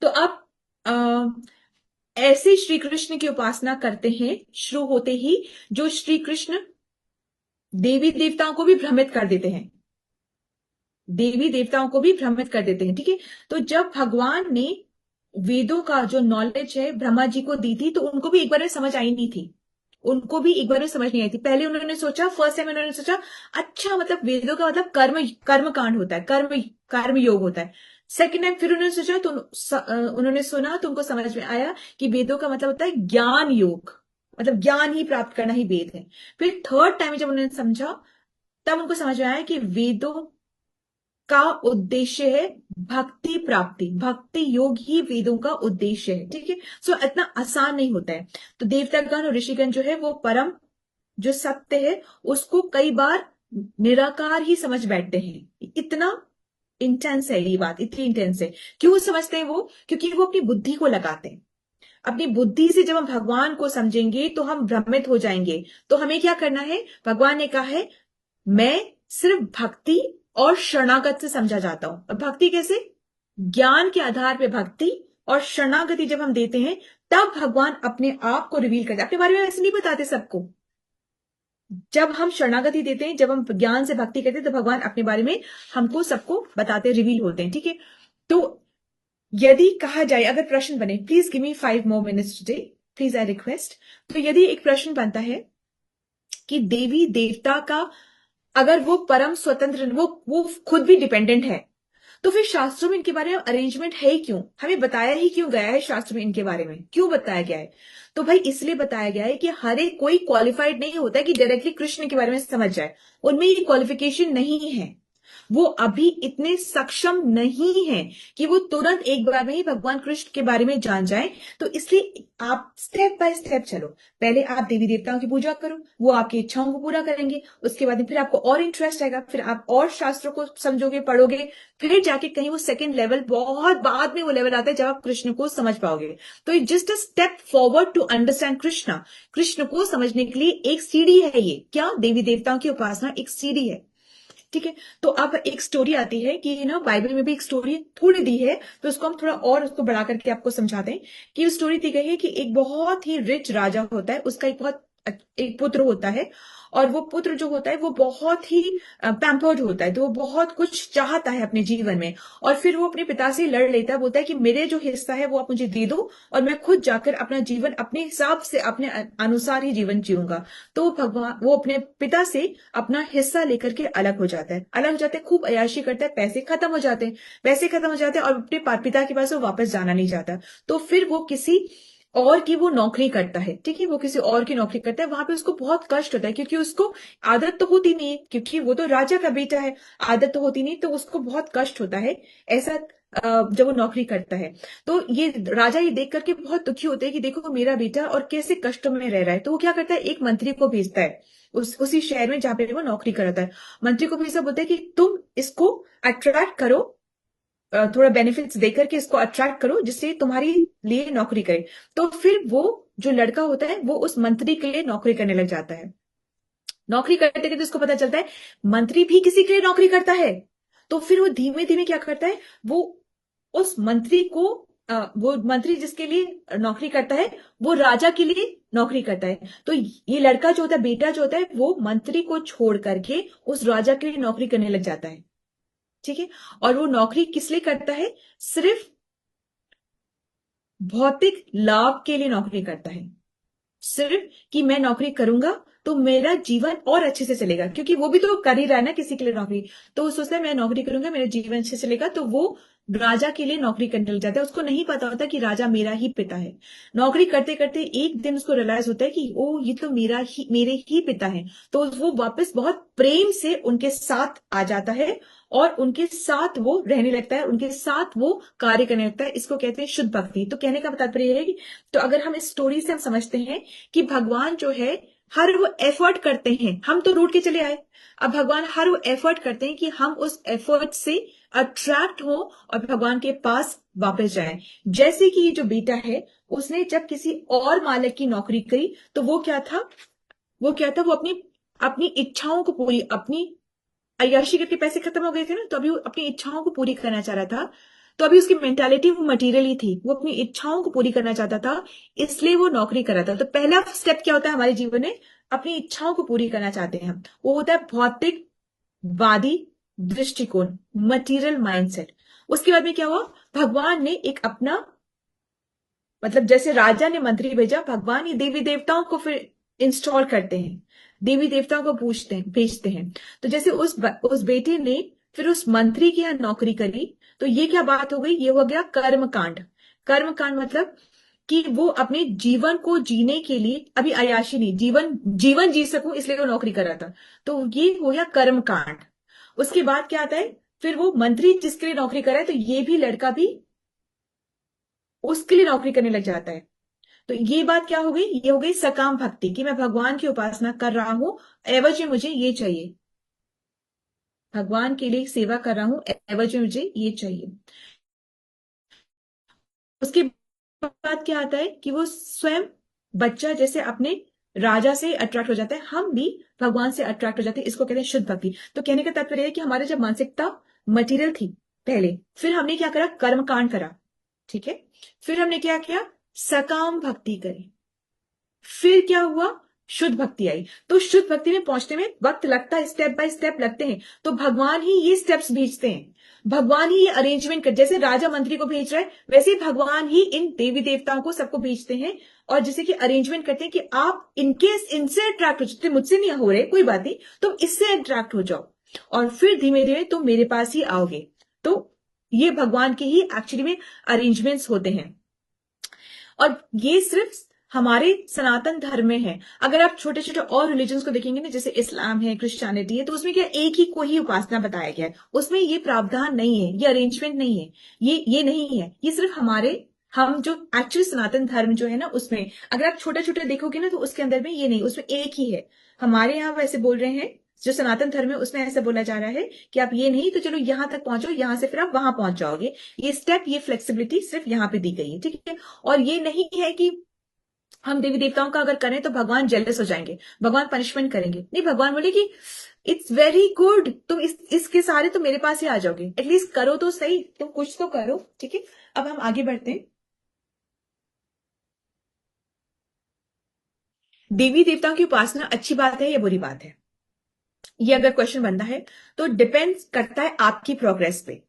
तो आप ऐसे श्री कृष्ण की उपासना करते हैं शुरू होते ही, जो श्री कृष्ण देवी देवताओं को भी भ्रमित कर देते हैं, देवी देवताओं को भी भ्रमित कर देते हैं। ठीक है, तो जब भगवान ने वेदों का जो नॉलेज है ब्रह्मा जी को दी थी, तो उनको भी एक बार में समझ आई नहीं थी, उनको भी एक बार में समझ नहीं आई थी। पहले उन्होंने सोचा, फर्स्ट टाइम उन्होंने सोचा अच्छा मतलब वेदों का मतलब कर्म कांड होता है, कर्म योग होता है। सेकेंड टाइम फिर उन्होंने सोचा तो उन्होंने सुना तो उनको समझ में आया कि वेदों का मतलब होता है ज्ञान योग, मतलब ज्ञान ही प्राप्त करना ही वेद है। फिर थर्ड टाइम जब उन्होंने समझा, तब उनको समझ में आया कि वेदों का उद्देश्य है भक्ति प्राप्ति, भक्ति योग ही वेदों का उद्देश्य है। ठीक है, सो इतना आसान नहीं होता है। तो देवतागण और ऋषिगण जो है वो परम जो सत्य है उसको कई बार निराकार ही समझ बैठते हैं। इतना इंटेंस है ये बात, इतनी इंटेंस है। क्यों समझते हैं वो? क्योंकि वो अपनी बुद्धि को लगाते हैं। अपनी बुद्धि से जब हम भगवान को समझेंगे तो हम भ्रमित हो जाएंगे। तो हमें क्या करना है? भगवान ने कहा है मैं सिर्फ भक्ति और शरणागत से समझा जाता हूं। और भक्ति कैसे? ज्ञान के आधार पे भक्ति और शरणागति जब हम देते हैं तब भगवान अपने आप को रिवील करते हैं। अपने बारे में ऐसे नहीं बताते सबको। जब हम शरणागति देते हैं, जब हम ज्ञान से भक्ति करते हैं, तो भगवान अपने बारे में हमको सबको बताते, रिवील होते हैं। ठीक है, तो यदि कहा जाए, अगर प्रश्न बने, please give me 5 more minutes today, please I request. तो यदि एक प्रश्न बनता है कि देवी देवता का अगर वो परम स्वतंत्र, वो खुद भी डिपेंडेंट है, तो फिर शास्त्रों में इनके बारे में अरेंजमेंट है ही क्यों? हमें बताया ही क्यों गया है शास्त्र में इनके बारे में? क्यों बताया गया है? तो भाई इसलिए बताया गया है कि हर एक कोई क्वालिफाइड नहीं होता है कि डायरेक्टली कृष्ण के बारे में समझ जाए। उनमें ये क्वालिफिकेशन नहीं है, वो अभी इतने सक्षम नहीं है कि वो तुरंत एक बार में ही भगवान कृष्ण के बारे में जान जाए। तो इसलिए आप स्टेप बाय स्टेप चलो। पहले आप देवी देवताओं की पूजा करो, वो आपकी इच्छाओं को पूरा करेंगे। उसके बाद फिर आपको और इंटरेस्ट आएगा, फिर आप और शास्त्रों को समझोगे, पढ़ोगे, फिर जाके कहीं वो सेकंड लेवल, बहुत बाद में वो लेवल आता है जब आप कृष्ण को समझ पाओगे। तो ये just a step forward to understand Krishna. Krishna को समझने के लिए एक सीढ़ी है ये। क्या? देवी देवताओं की उपासना एक सीढ़ी है। ठीक है, तो अब एक स्टोरी आती है कि ना बाइबल में भी एक स्टोरी थोड़ी दी है, तो उसको हम थोड़ा और उसको बढ़ा करके आपको समझाते हैं कि स्टोरी दी गई है कि एक बहुत ही रिच राजा होता है, उसका एक पुत्र होता है, और वो पुत्र जो होता है वो बहुत ही पैम्पर्ड होता है, तो वो बहुत कुछ चाहता है अपने जीवन में। और फिर वो अपने पिता से लड़ लेता है, बोलता है कि मेरे जो हिस्सा है वो आप मुझे दे दो और मैं खुद जाकर अपना जीवन अपने हिसाब से, अपने अनुसार ही जीवन जीऊंगा। तो भगवान वो अपने पिता से अपना हिस्सा लेकर के अलग हो जाता है, खूब अय्याशी करता है, पैसे खत्म हो जाते हैं और अपने पिता के पास वो वापस जाना नहीं चाहता। तो फिर वो किसी और की वो नौकरी करता है। ठीक है, वो किसी और की नौकरी करता है। वहां पे उसको बहुत कष्ट होता है क्योंकि उसको आदत तो होती नहीं है, क्योंकि वो तो राजा का बेटा है, आदत तो होती नहीं, तो उसको बहुत कष्ट होता है ऐसा जब वो नौकरी करता है। तो ये राजा ये देख करके बहुत दुखी होते हैं कि देखो मेरा बेटा और कैसे कष्टों में रह रहा है। तो वो क्या करता है, एक मंत्री को भेजता है उसी शहर में जहां पे वो नौकरी करता है। मंत्री को भेजता बोलता है कि तुम इसको अट्रैक्ट करो, थोड़ा बेनिफिट्स देकर के इसको अट्रैक्ट करो जिससे तुम्हारी लिए नौकरी करे। तो फिर वो जो लड़का होता है वो उस मंत्री के लिए नौकरी करने लग जाता है। नौकरी करते करते उसको पता चलता है मंत्री भी किसी के लिए नौकरी करता है। तो फिर वो धीमे धीमे क्या करता है, वो उस मंत्री को वो मंत्री जिसके लिए नौकरी करता है वो राजा के लिए नौकरी करता है। तो ये लड़का जो होता है, बेटा जो होता है, वो मंत्री को छोड़ करके उस राजा के लिए नौकरी करने लग जाता है। ठीक है, और वो नौकरी किस लिए करता है? सिर्फ भौतिक लाभ के लिए नौकरी करता है। सिर्फ कि मैं नौकरी करूंगा तो मेरा जीवन और अच्छे से चलेगा, क्योंकि वो भी तो कर ही रहा है ना किसी के लिए नौकरी। तो वो सोचता है मैं नौकरी करूंगा मेरा जीवन अच्छे से चलेगा, तो वो राजा के लिए नौकरी करने लग जाता है। उसको नहीं पता होता कि राजा मेरा ही पिता है। नौकरी करते करते एक दिन उसको रियलाइज होता है कि ओ ये तो मेरे ही पिता है। तो वो वापस बहुत प्रेम से उनके साथ आ जाता है और उनके साथ वो रहने लगता है, उनके साथ वो कार्य करने लगता है। इसको कहते हैं शुद्ध भक्ति। तो कहने का तात्पर्य है कि तो अगर हम इस स्टोरी से हम समझते हैं कि भगवान जो है हर वो एफर्ट करते हैं, हम तो रूठ के चले आए, अब भगवान हर वो एफर्ट करते हैं कि हम उस एफर्ट से अट्रैक्ट हो और भगवान के पास वापस जाए। जैसे कि ये जो बेटा है उसने जब किसी और मालिक की नौकरी करी तो वो क्या था, वो क्या था, वो अपनी अपनी इच्छाओं को पूरी, अपनी अय्याशी करके पैसे खत्म हो गए थे ना, तो अभी वो अपनी इच्छाओं को पूरी करना चाह रहा था। तो अभी उसकी मेंटालिटी वो मटेरियल ही थी, वो अपनी इच्छाओं को पूरी करना चाहता था, इसलिए वो नौकरी कर रहा था। तो पहला स्टेप क्या होता है हमारे जीवन में, अपनी इच्छाओं को पूरी करना चाहते हैं हम, वो होता है भौतिकवादी दृष्टिकोण, मटेरियल माइंडसेट। उसके बाद में क्या हुआ, भगवान ने एक अपना, मतलब जैसे राजा ने मंत्री भेजा, भगवान ये देवी देवताओं को फिर इंस्टॉल करते हैं, देवी देवताओं को पूछते हैं, भेजते हैं। तो जैसे उस बेटे ने फिर उस मंत्री की यहाँ नौकरी करी, तो ये क्या बात हो गई, ये हो गया कर्म कांड। कर्म कांड मतलब कि वो अपने जीवन को जीने के लिए, अभी अयाशी नहीं, जीवन जीवन जी सकूं इसलिए वो नौकरी कर रहा था, तो ये हो गया कर्म कांड। उसके बाद क्या आता है, फिर वो मंत्री जिसके लिए नौकरी कर रहा है, तो ये भी लड़का भी उसके लिए नौकरी करने लग जाता है। तो ये बात क्या हो गई, ये हो गई सकाम भक्ति, कि मैं भगवान की उपासना कर रहा हूं, एवज में मुझे ये चाहिए, भगवान के लिए सेवा कर रहा हूं, एवज में मुझे ये चाहिए। उसके बाद क्या आता है कि वो स्वयं बच्चा जैसे अपने राजा से अट्रैक्ट हो जाता है, हम भी भगवान से अट्रैक्ट हो जाते हैं, इसको कहते हैं शुद्ध भक्ति। तो कहने का तात्पर्य है कि हमारे जब मानसिकता मटेरियल थी पहले, फिर हमने क्या करा, कर्म कांड करा, ठीक है, फिर हमने क्या किया, सकाम भक्ति करी, फिर क्या हुआ, शुद्ध भक्ति आई। तो शुद्ध भक्ति में पहुंचने में वक्त लगता है, स्टेप बाय स्टेप लगते हैं, तो भगवान ही ये स्टेप्स भेजते हैं, भगवान ही ये अरेंजमेंट कर, जैसे राजा मंत्री को भेज रहा है, वैसे ही भगवान ही इन देवी देवताओं को सबको भेजते हैं, और जैसे कि अरेंजमेंट करते हैं कि आप इनकेस इनसे अट्रैक्ट हो जाते, मुझसे नहीं हो रहे कोई बात नहीं, तुम इससे अट्रैक्ट हो जाओ, और फिर धीमे धीमे तुम मेरे पास ही आओगे। तो ये भगवान के ही एक्चुअली में अरेंजमेंट्स होते हैं, और ये सिर्फ हमारे सनातन धर्म में है। अगर आप छोटे छोटे और रिलीजन्स को देखेंगे ना, जैसे इस्लाम है, क्रिश्चियनिटी है, तो उसमें क्या एक ही को ही उपासना बताया गया है, उसमें ये प्रावधान नहीं है, ये अरेंजमेंट नहीं है, ये नहीं है, ये सिर्फ हमारे, हम जो एक्चुअली सनातन धर्म जो है ना, उसमें अगर आप छोटे छोटे देखोगे ना, तो उसके अंदर में ये नहीं, उसमें एक ही है। हमारे यहाँ वैसे बोल रहे हैं, जो सनातन धर्म है उसमें ऐसा बोला जा रहा है कि आप ये नहीं तो चलो यहां तक पहुंचो, यहां से फिर आप वहां पहुंच जाओगे, ये स्टेप, ये फ्लेक्सिबिलिटी सिर्फ यहां पे दी गई है, ठीक है। और ये नहीं है कि हम देवी देवताओं का अगर करें तो भगवान जेलस हो जाएंगे, भगवान पनिशमेंट करेंगे, नहीं, भगवान बोले कि इट्स वेरी गुड, तुम इसके सारे तो मेरे पास ही आ जाओगे, एटलीस्ट करो तो सही, तुम कुछ तो करो, ठीक है। अब हम आगे बढ़ते हैं। देवी देवताओं की उपासना अच्छी बात है या बुरी बात है, ये अगर क्वेश्चन बनता है, तो डिपेंड करता है आपकी प्रोग्रेस पे।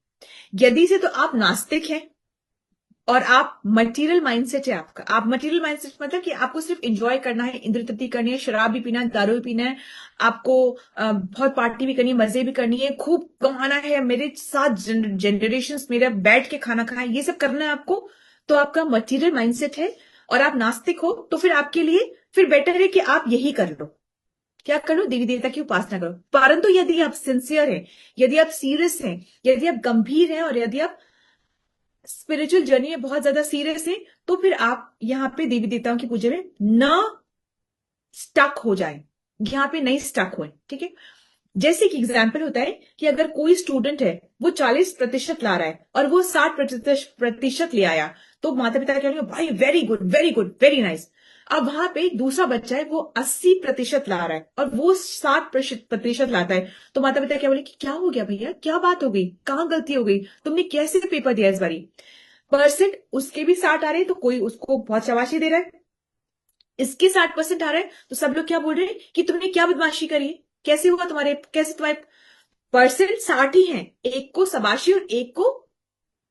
यदि से तो आप नास्तिक हैं और आप मटेरियल माइंडसेट है आपका, आप मटेरियल माइंडसेट मतलब कि आपको सिर्फ एंजॉय करना है, इंद्र तृप्ति करनी है, शराब भी पीना है, दारू भी पीना है, आपको बहुत पार्टी भी करनी है, मजे भी करनी है, खूब कमाना है, मेरे साथ जनरेशन मेरा बैठ के खाना खाना है, ये सब करना है आपको, तो आपका मटेरियल माइंडसेट है और आप नास्तिक हो, तो फिर आपके लिए फिर बेटर है कि आप यही कर लो, क्या कर लो, देवी देवता की उपासना करो। परंतु यदि आप सिंसियर हैं, यदि आप सीरियस हैं, यदि आप गंभीर हैं, और यदि आप स्पिरिचुअल जर्नी में बहुत ज्यादा सीरियस है, तो फिर आप यहाँ पे देवी देवताओं की पूजा में न स्टक हो जाए, यहाँ पे नहीं स्टक हो, ठीक है। जैसे कि एग्जाम्पल होता है कि अगर कोई स्टूडेंट है, वो 40% ला रहा है और वो 60% ले आया, तो माता पिता कहेंगे भाई very good very good very nice. अब वहां पे दूसरा बच्चा है, वो 80% ला रहा है और वो 60% लाता है, तो माता पिता क्या बोले कि क्या हो गया भैया, क्या बात हो गई, कहाँ गलती हो गई, तुमने कैसे पेपर दिया इस बारी। परसेंट उसके भी 60 आ रहे हैं, तो कोई उसको बहुत शाबाशी दे रहा है, इसके 60% आ रहा है, तो सब लोग क्या बोल रहे हैं कि तुमने क्या बदमाशी करी, कैसे हुआ तुम्हारे, कैसे तुम्हारे परसेंट 60 ही हैं, एक को शाबाशी और एक को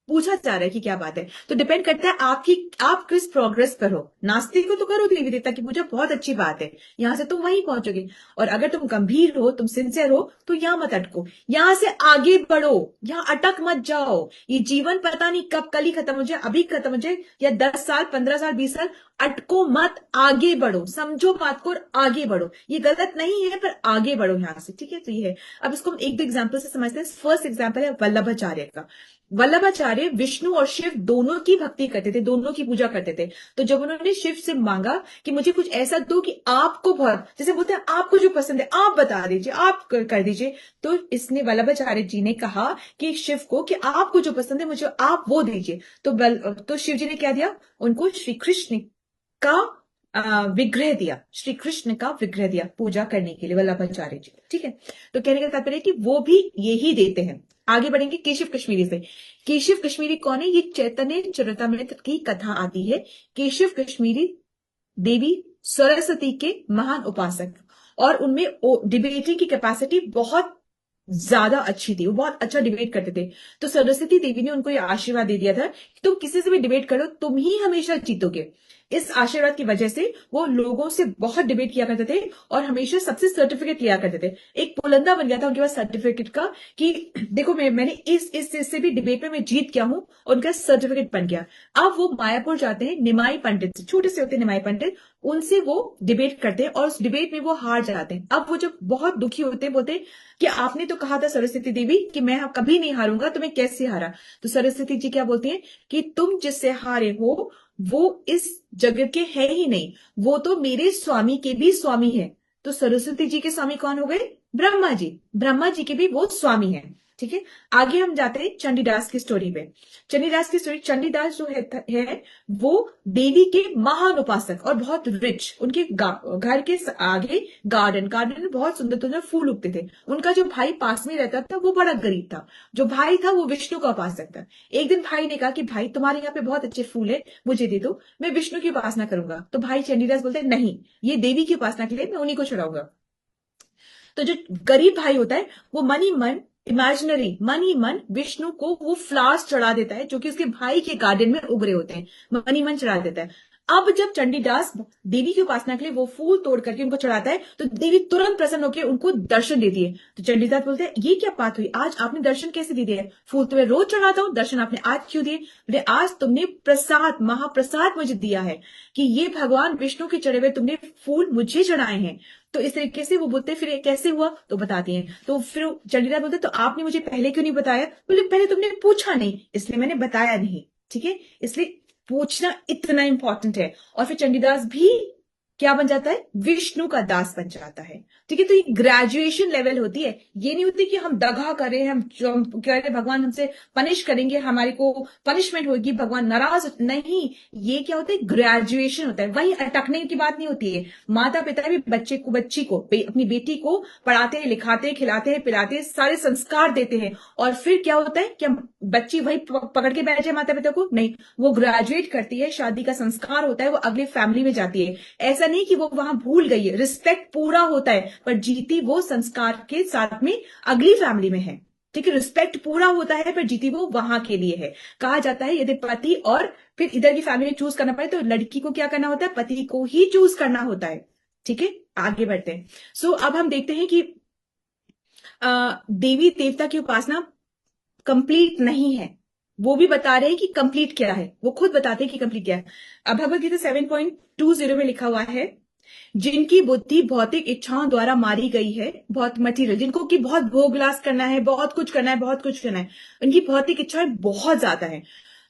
पूछा जा रहा है कि क्या बात है। तो डिपेंड करता है आप किस प्रोग्रेस पर हो। नास्तिक को तो करो देवी देवता की पूजा, बहुत अच्छी बात है, यहां से तुम वहीं पहुंचोगे, और अगर तुम गंभीर हो, तुम सिंसियर हो, तो यहां मत अटको, यहां से आगे बढ़ो, यहां अटक मत जाओ। ये जीवन पता नहीं कब, कल ही खत्म हो जाए, अभी खत्म हो जाए, या 10 साल 15 साल 20 साल, अटको मत, आगे बढ़ो, समझो बात को और आगे बढ़ो। ये गलत नहीं है पर आगे बढ़ो यहां से, ठीक है। तो ये है, अब इसको हम एक दो एग्जाम्पल से समझते हैं। फर्स्ट एग्जाम्पल है वल्लभाचार्य का। वल्लभाचार्य विष्णु और शिव दोनों की भक्ति करते थे, दोनों की पूजा करते थे। तो जब उन्होंने शिव से मांगा कि मुझे कुछ ऐसा दो कि आपको बहुत, जैसे बोलते हैं आपको जो पसंद है आप बता दीजिए, आप कर दीजिए, तो इसने वल्लभाचार्य जी ने कहा कि शिव को कि आपको जो पसंद है मुझे आप वो दीजिए। तो शिव जी ने क्या दिया उनको, श्री कृष्ण का विग्रह दिया, श्री कृष्ण का विग्रह दिया पूजा करने के लिए वल्लभाचार्य जी, ठीक है। तो कहने का तात्पर्य है कि वो भी यही देते हैं। आगे बढ़ेंगे केशव कश्मीरी से। केशव कश्मीरी कौन है? ये चैतन्य चरितमृत की कथा आती है। केशव कश्मीरी देवी सरस्वती के महान उपासक, और उनमें डिबेटिंग की कैपेसिटी बहुत ज्यादा अच्छी थी, वो बहुत अच्छा डिबेट करते थे। तो सरस्वती देवी ने उनको ये आशीर्वाद दे दिया था कि तुम किसी से भी डिबेट करो, तुम ही हमेशा जीतोगे। इस आशीर्वाद की वजह से वो लोगों से बहुत डिबेट किया करते थे और हमेशा सबसे सर्टिफिकेट लिया करते थे। एक पुलंदा बन गया था उनके पास सर्टिफिकेट का कि देखो मैंने इस से भी डिबेट में मैं जीत गया हूं, और उनका सर्टिफिकेट बन गया। अब वो मायापुर जाते हैं, निमाई पंडित से, छोटे से होते हैं निमाई पंडित, उनसे वो डिबेट करते हैं और उस डिबेट में वो हार जाते हैं। अब वो जब बहुत दुखी होते हैं, बोलते हैं कि आपने तो कहा था सरस्वती देवी कि मैं कभी नहीं हारूंगा, तो मैं कैसे हारा? तो सरस्वती जी क्या बोलती हैं कि तुम जिससे हारे हो वो इस जगत के है ही नहीं, वो तो मेरे स्वामी के भी स्वामी है। तो सरस्वती जी के स्वामी कौन हो गए? ब्रह्मा जी। ब्रह्मा जी के भी वो स्वामी है, ठीक है। आगे हम जाते हैं चंडीदास की स्टोरी पे। चंडीदास की स्टोरी, चंडीदास जो है वो देवी के महान उपासक और बहुत रिच। उनके घर के आगे गार्डन में बहुत सुंदर सुंदर फूल उगते थे। उनका जो भाई पास में रहता था वो बड़ा गरीब था। जो भाई था वो विष्णु का उपासक था। एक दिन भाई ने कहा कि भाई तुम्हारे यहाँ पे बहुत अच्छे फूल है, मुझे दे दो, मैं विष्णु की उपासना करूंगा। तो भाई चंडीदास बोलते हैं नहीं, ये देवी की उपासना के लिए मैं उन्हीं को चढ़ाऊंगा। तो जो गरीब भाई होता है वो मन ही मन, इमेजिनरी मन ही मन विष्णु को वो फ्लावर्स चढ़ा देता है जो कि उसके भाई के गार्डन में उग रहे होते हैं, मन ही मन चढ़ा देता है। अब जब चंडीदास देवी की उपासना के लिए वो फूल तोड़ करके उनको चढ़ाता है तो देवी तुरंत प्रसन्न होकर उनको दर्शन देती है। तो चंडीदास बोलते हैं ये क्या बात हुई, आज आपने दर्शन कैसे दे दिए? फूल तो मैं रोज चढ़ाता हूँ, दर्शन आपने आज क्यों दिए? बोले आज तुमने प्रसाद, महाप्रसाद मुझे दिया है कि ये भगवान विष्णु के चढ़े हुए तुमने फूल मुझे चढ़ाए हैं। तो इस तरीके से वो बोलते फिर कैसे हुआ तो बताती हैं। तो फिर चंडीदास बोलते तो आपने मुझे पहले क्यों नहीं बताया? बोले पहले तुमने पूछा नहीं इसलिए मैंने बताया नहीं, ठीक है। इसलिए पूछना इतना इंपॉर्टेंट है। और फिर चंडीदास भी क्या बन जाता है? विष्णु का दास बन जाता है, ठीक है। तो ये ग्रेजुएशन लेवल होती है, ये नहीं होती कि हम दगा कर रहे हैं, हम कह रहे हैं भगवान हमसे पनिश करेंगे, हमारे को पनिशमेंट होगी, भगवान नाराज नहीं। ये क्या होता है? ग्रेजुएशन होता है। वही अटकने की बात नहीं होती है। माता पिता भी बच्ची को अपनी बेटी को पढ़ाते हैं, लिखाते हैं, खिलाते हैं, पिलाते हैं, सारे संस्कार देते हैं, और फिर क्या होता है? क्या बच्ची वही पकड़ के बैठ जाए माता पिता को? नहीं, वो ग्रेजुएट करती है, शादी का संस्कार होता है, वो अगले फैमिली में जाती है। ऐसा नहीं कि वो वहां भूल गई है, रिस्पेक्ट पूरा होता है, पर जीती वो संस्कार के साथ में अगली फैमिली में है, ठीक है। रिस्पेक्ट पूरा होता है पर जीती वो वहां के लिए है। कहा जाता है यदि पति और फिर इधर की फैमिली में चूज करना पड़े तो लड़की को क्या करना होता है? पति को ही चूज करना होता है, ठीक है। आगे बढ़ते हैं। सो अब हम देखते हैं कि देवी देवता की उपासना कंप्लीट नहीं है। वो भी बता रहे हैं कि कंप्लीट क्या है, वो खुद बताते हैं कि कंप्लीट क्या है। अब भगवद गीता 7.20 में लिखा हुआ है, जिनकी बुद्धि भौतिक इच्छाओं द्वारा मारी गई है, बहुत मटीरियल, जिनको कि बहुत भोगलास करना है, बहुत कुछ करना है, बहुत कुछ करना है, उनकी भौतिक इच्छाएं बहुत ज्यादा है,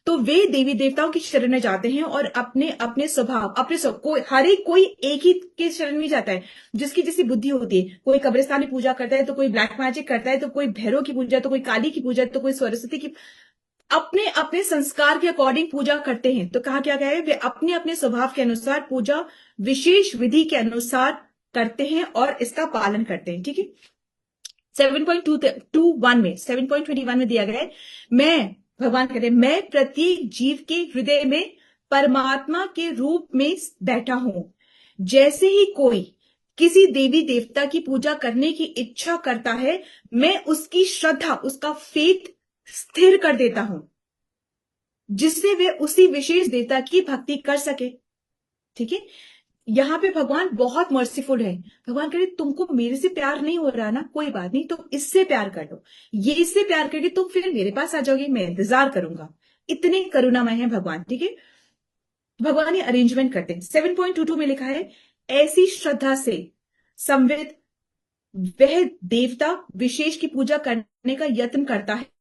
तो वे देवी देवताओं की शरण में जाते हैं और अपने अपने स्वभाव, हर एक कोई एक ही के शरण में जाता है जिसकी जैसी बुद्धि होती है। कोई कब्रिस्तान में पूजा करता है, तो कोई ब्लैक मैजिक करता है, तो कोई भैरव की पूजा, तो कोई काली की पूजा, तो कोई सरस्वती की, अपने अपने संस्कार के अकॉर्डिंग पूजा करते हैं। तो कहा क्या गया है? वे अपने अपने स्वभाव के अनुसार पूजा विशेष विधि के अनुसार करते हैं और इसका पालन करते हैं, ठीक है। 7.21 में दिया गया है, मैं, भगवान कहते हैं, मैं प्रत्येक जीव के हृदय में परमात्मा के रूप में बैठा हूं। जैसे ही कोई किसी देवी देवता की पूजा करने की इच्छा करता है, मैं उसकी श्रद्धा, उसका फेथ स्थिर कर देता हूं, जिससे वे उसी विशेष देवता की भक्ति कर सके, ठीक है। यहां पे भगवान बहुत मर्सीफुल है। भगवान कह रहे तुमको मेरे से प्यार नहीं हो रहा ना, कोई बात नहीं, तुम इससे प्यार कर लो, ये इससे प्यार करके तुम फिर मेरे पास आ जाओगे, मैं इंतजार करूंगा। इतने करुणामय है भगवान, ठीक है। भगवान ये अरेंजमेंट करते हैं। 7.22 में लिखा है, ऐसी श्रद्धा से संवित वह देवता विशेष की पूजा करने का यत्न करता है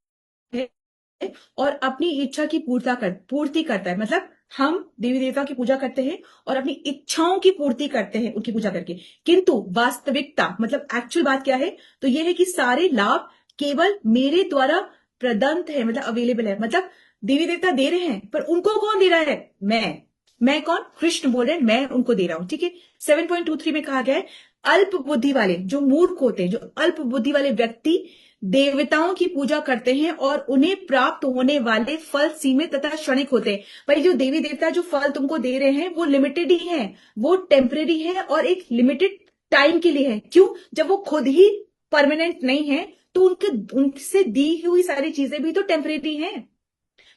और अपनी इच्छा की पूर्ति करता है। मतलब हम देवी देवता की पूजा करते हैं और अपनी इच्छाओं की पूर्ति करते हैं उनकी पूजा करके, किंतु वास्तविकता, मतलब एक्चुअल बात क्या है? तो यह है कि सारे लाभ केवल मेरे द्वारा प्रदत्त है, मतलब अवेलेबल है। मतलब देवी देवता दे रहे हैं पर उनको कौन दे रहा है? मैं कौन? कृष्ण बोल रहे हैं, मैं उनको दे रहा हूं, ठीक है। 7.23 में कहा गया है अल्प बुद्धि वाले, जो मूर्ख होते हैं, जो अल्प बुद्धि वाले व्यक्ति देवताओं की पूजा करते हैं और उन्हें प्राप्त होने वाले फल सीमित तथा क्षणिक होते हैं। भाई जो देवी देवता जो फल तुमको दे रहे हैं वो लिमिटेड ही है, वो टेम्परेरी है और एक लिमिटेड टाइम के लिए है। क्यों? जब वो खुद ही परमानेंट नहीं है तो उनसे दी हुई सारी चीजें भी तो टेम्परेरी हैं।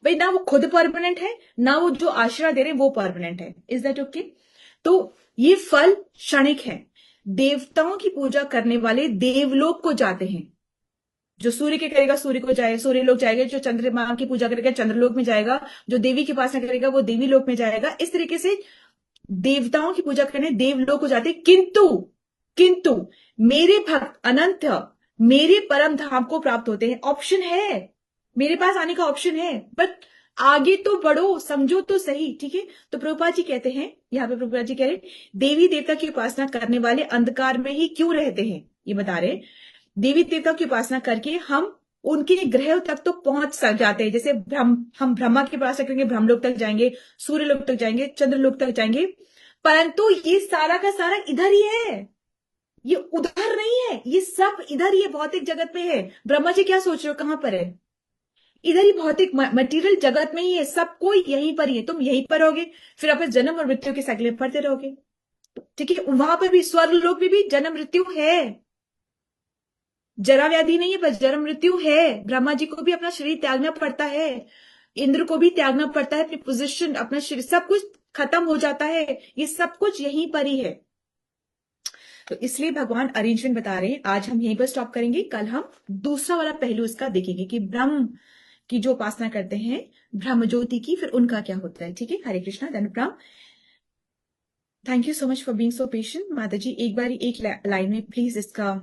भाई ना वो खुद परमानेंट है, ना वो जो आश्रय दे रहे हैं वो परमानेंट है। Is that okay? तो ये फल क्षणिक है। देवताओं की पूजा करने वाले देवलोक को जाते हैं। जो सूर्य के करेगा सूर्य को जाएगा, सूर्य लोक जाएगा। जो चंद्रमा की पूजा करेगा चंद्रलोक में जाएगा। जो देवी की उपासना करेगा वो देवी लोक में जाएगा। इस तरीके से देवताओं की पूजा करने देवलोक को जाते। किंतु मेरे भक्त अनंत मेरे परम धाम को प्राप्त होते हैं। ऑप्शन है, मेरे पास आने का ऑप्शन है, बट आगे तो बढ़ो, समझो तो सही, ठीक है। तो प्रभुपाद जी कहते हैं, यहाँ पे प्रभुपाद जी कह रहे देवी देवता की उपासना करने वाले अंधकार में ही क्यों रहते हैं। ये बता रहे देवी देवता की उपासना करके हम उनके ग्रह तक तो पहुंच सक जाते हैं। जैसे हम ब्रह्मा की उपासना करेंगे, ब्रह्मलोक तक जाएंगे, सूर्य लोक तक जाएंगे, चंद्रलोक तक जाएंगे। परंतु ये सारा का सारा इधर ही है, ये उधर नहीं है, ये सब इधर ही है, भौतिक जगत में है। ब्रह्मा जी क्या सोच रहे हो, कहां पर है? इधर ही भौतिक मटेरियल जगत में ही है, सब कोई यहीं पर ही है। तुम यहीं पर रहोगे, फिर आप जन्म और मृत्यु के साइकिल में पढ़ते रहोगे, ठीक है। वहां पर भी स्वर्ग लोक में भी जन्म मृत्यु है, जरा व्याधि नहीं है, बस जन्म मृत्यु है। ब्रह्मा जी को भी अपना शरीर त्यागना पड़ता है, इंद्र को भी त्यागना पड़ता है, अपनी पोजीशन, अपना शरीर, सब कुछ खत्म हो जाता है। ये सब कुछ यहीं पर ही है। तो इसलिए भगवान अरेंजमेंट बता रहे हैं। आज हम यहीं पर स्टॉप करेंगे, कल हम दूसरा वाला पहलू इसका देखेंगे कि ब्रह्म की जो उपासना करते हैं ब्रह्म ज्योति की, फिर उनका क्या होता है, ठीक है। हरे कृष्णा, धन्यवाद। Thank you so much for being so patient. माता जी एक बार एक लाइन में प्लीज इसका